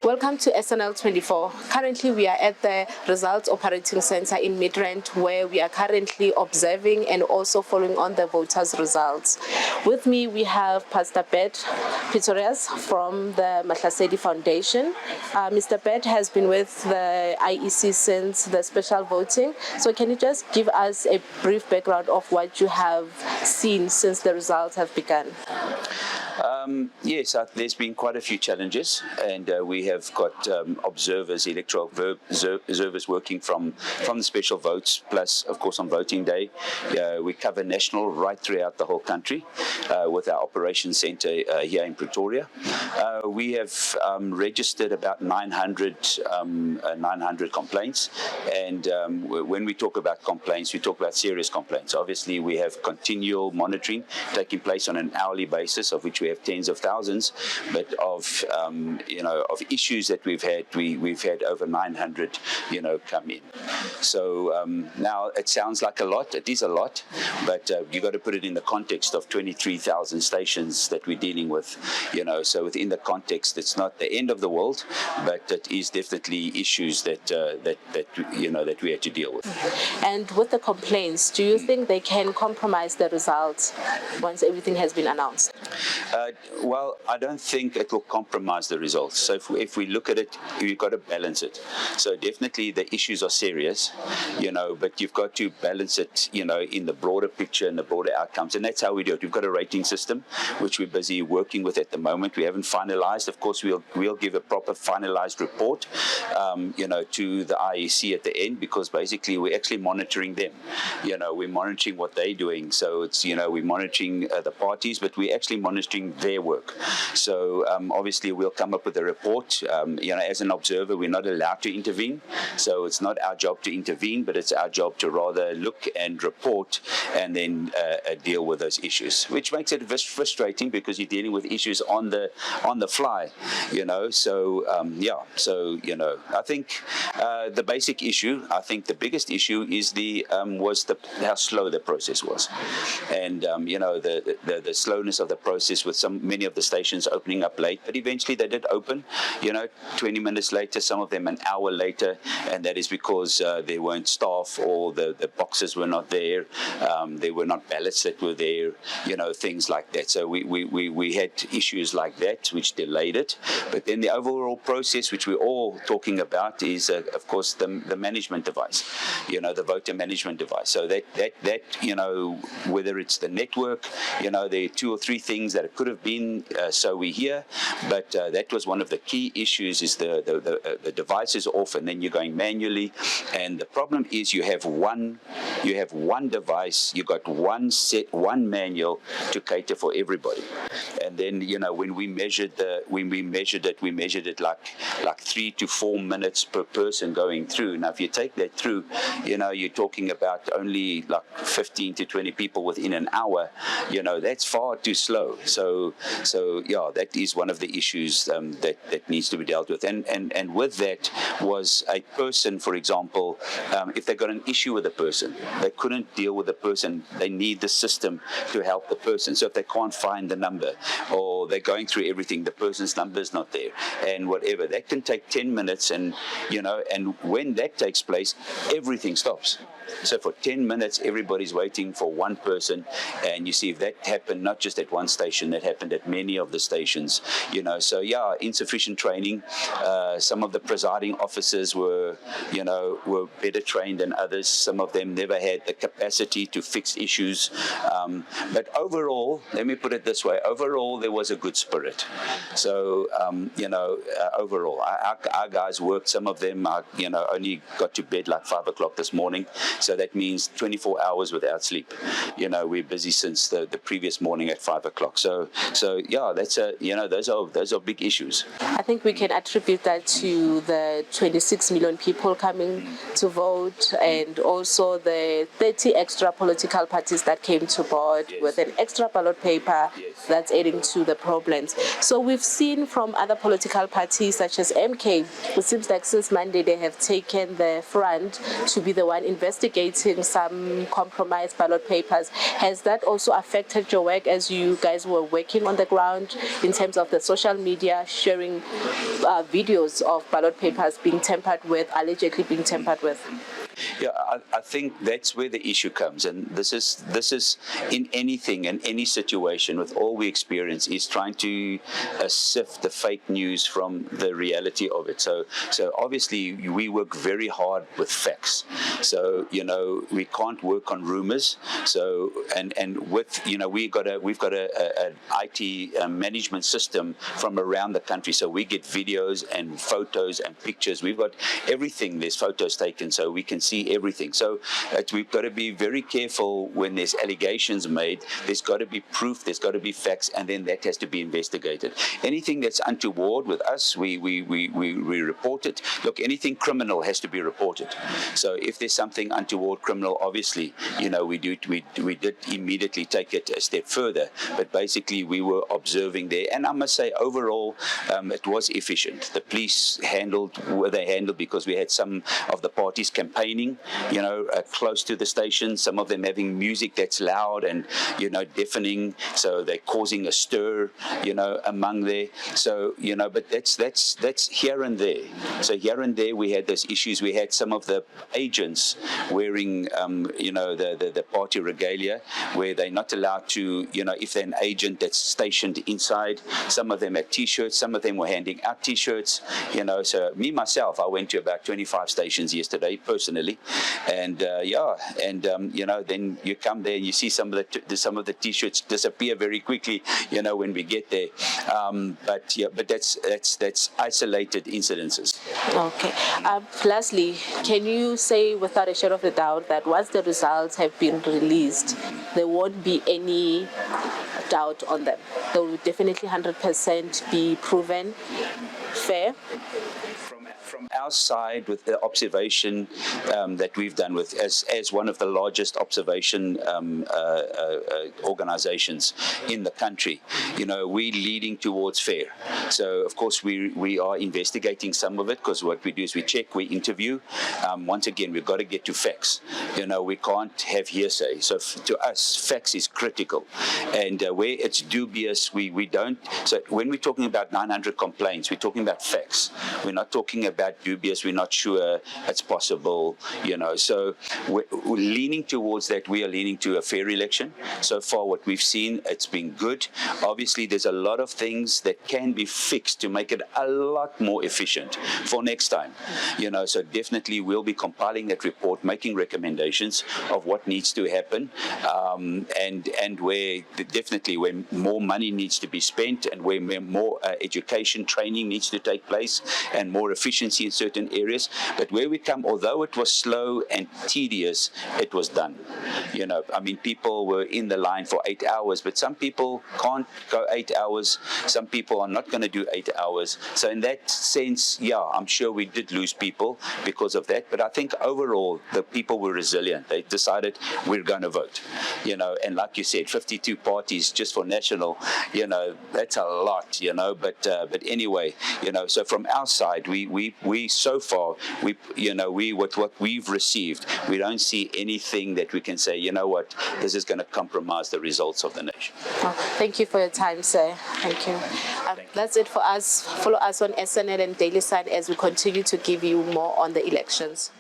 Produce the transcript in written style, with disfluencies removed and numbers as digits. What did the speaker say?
Welcome to SNL 24. Currently, we are at the Results Operating Center in Midrand, where we are currently observing and also following on the voters' results. With me, we have Pastor Bert Pretorius from the Mahlasedi Foundation. Mr. Bert has been with the IEC since the special voting. So can you just give us a brief background of what you have seen since the results have begun? Yes, there's been quite a few challenges, and we have got observers, electoral observers working from the special votes, plus, of course, on voting day. We cover national right throughout the whole country with our operations centre here in Pretoria. We have registered about 900 complaints, and when we talk about complaints, we talk about serious complaints. Obviously, we have continual monitoring taking place on an hourly basis, of which we have tens of thousands, but of issues that we've had over 900 come in. So now it sounds like a lot. It is a lot, but you got to put it in the context of 23,000 stations that we're dealing with. So within the context, it's not the end of the world, but it is definitely issues that we had to deal with. And with the complaints, do you think they can compromise the results once everything has been announced? Well, I don't think it will compromise the results. So if we look at it, you've got to balance it. So definitely the issues are serious, but you've got to balance it, in the broader picture and the broader outcomes. And that's how we do it. We've got a rating system, which we're busy working with at the moment. We haven't finalized. Of course, we'll give a proper finalized report, to the IEC at the end, because basically we're actually monitoring them. We're monitoring what they're doing. So it's, we're monitoring the parties, but we're actually monitoring their work. So obviously we'll come up with a report. As an observer, we're not allowed to intervene. So it's not our job to intervene, but it's our job to rather look and report and then deal with those issues, which makes it frustrating because you're dealing with issues on the fly. So I think the basic issue, I think the biggest issue is how slow the process was, and the slowness of the process with many of the stations opening up late, but eventually they did open, 20 minutes later, some of them an hour later, and that is because there weren't staff, or the boxes were not there, there were not ballots that were there, things like that. So we had issues like that which delayed it. But then the overall process, which we're all talking about, is of course the management device, the voter management device. So that whether it's the network, there are 2 or 3 things that it could have been, so we hear, but that was one of the key issues, is the device is off and then you're going manually, and the problem is you have one device, you got one manual to cater for everybody. And then when we measured it, we measured it like 3 to 4 minutes per person going through. Now if you take that through, you're talking about only like 15 to 20 people within an hour. That's far too slow. So that is one of the issues that needs to be dealt with. And with that was a person, for example, if they got an issue with a person, they couldn't deal with the person. They need the system to help the person. So if they can't find the number, or they're going through everything, the person's number is not there, and whatever, that can take 10 minutes, and when that takes place, everything stops. So for 10 minutes, everybody's waiting for one person, and you see if that happened not just at one station, that happened at many of the stations. So insufficient training. Some of the presiding officers were better trained than others. Some of them never had the capacity to fix issues. But overall, let me put it this way: overall, there was a good spirit. So overall, our guys worked. Some of them, only got to bed like 5 o'clock this morning. So that means 24 hours without sleep. We're busy since the previous morning at 5 o'clock. So that's those are big issues. I think we can attribute that to the 26 million people coming to vote, and also the 30 extra political parties that came to board. Yes. With an extra ballot paper. Yes. That's adding to the problems. So we've seen from other political parties such as MK, it seems like since Monday they have taken the front to be the one investigating some compromised ballot papers. Has that also affected your work as you guys were working on the ground in terms of the social media, sharing videos of ballot papers being tampered with, allegedly being tampered with? Yeah, I think that's where the issue comes, and this is in anything and any situation with all we experience is trying to sift the fake news from the reality of it. So obviously we work very hard with facts. So we can't work on rumors. So and with we've got an IT management system from around the country. So we get videos and photos and pictures. We've got everything. There's photos taken, so we can see everything. So we've got to be very careful when there's allegations made. There's got to be proof, there's got to be facts, and then that has to be investigated. Anything that's untoward with us, we report it. Look, anything criminal has to be reported. So if there's something untoward criminal, obviously, we did immediately take it a step further. But basically, we were observing there, and I must say, overall, it was efficient. The police handled what they handled because we had some of the parties campaigning, close to the station, some of them having music that's loud and, deafening, so they're causing a stir, among there. So, but that's here and there. So here and there we had those issues. We had some of the agents wearing, the party regalia, where they're not allowed to, if they're an agent that's stationed inside, some of them had T-shirts, some of them were handing out T-shirts, so me, myself, I went to about 25 stations yesterday, personally, and then you come there and you see some of the T-shirts disappear very quickly, when we get there. But that's isolated incidences. Okay. Lastly, can you say without a shadow of a doubt that once the results have been released, there won't be any doubt on them? They will definitely 100% be proven fair? From our side, with the observation that we've done with as one of the largest observation organizations in the country, we're leading towards fair. So of course we are investigating some of it, because what we do is we check, we interview. Once again, we've got to get to facts. We can't have hearsay. So to us, facts is critical, and where it's dubious, we don't. So when we're talking about 900 complaints, we're talking about facts. We're not talking about dubious, we're not sure it's possible, So we're leaning towards that. We are leaning to a fair election. So far, what we've seen, it's been good. Obviously, there's a lot of things that can be fixed to make it a lot more efficient for next time. So definitely we'll be compiling that report, making recommendations of what needs to happen, and where more money needs to be spent, and where more education training needs to take place, and more efficiency in certain areas. But where we come, although it was slow and tedious, it was done. People were in the line for 8 hours, but some people can't go 8 hours. Some people are not going to do 8 hours. So in that sense, I'm sure we did lose people because of that. But I think overall, the people were resilient. They decided we're going to vote. And like you said, 52 parties just for national, that's a lot, But anyway, so from our side, we so far, with what we've received, we don't see anything that we can say, this is going to compromise the results of the nation. Thank you for your time, sir. Thank you. That's it for us. Follow us on SNL and Daily Sun as we continue to give you more on the elections.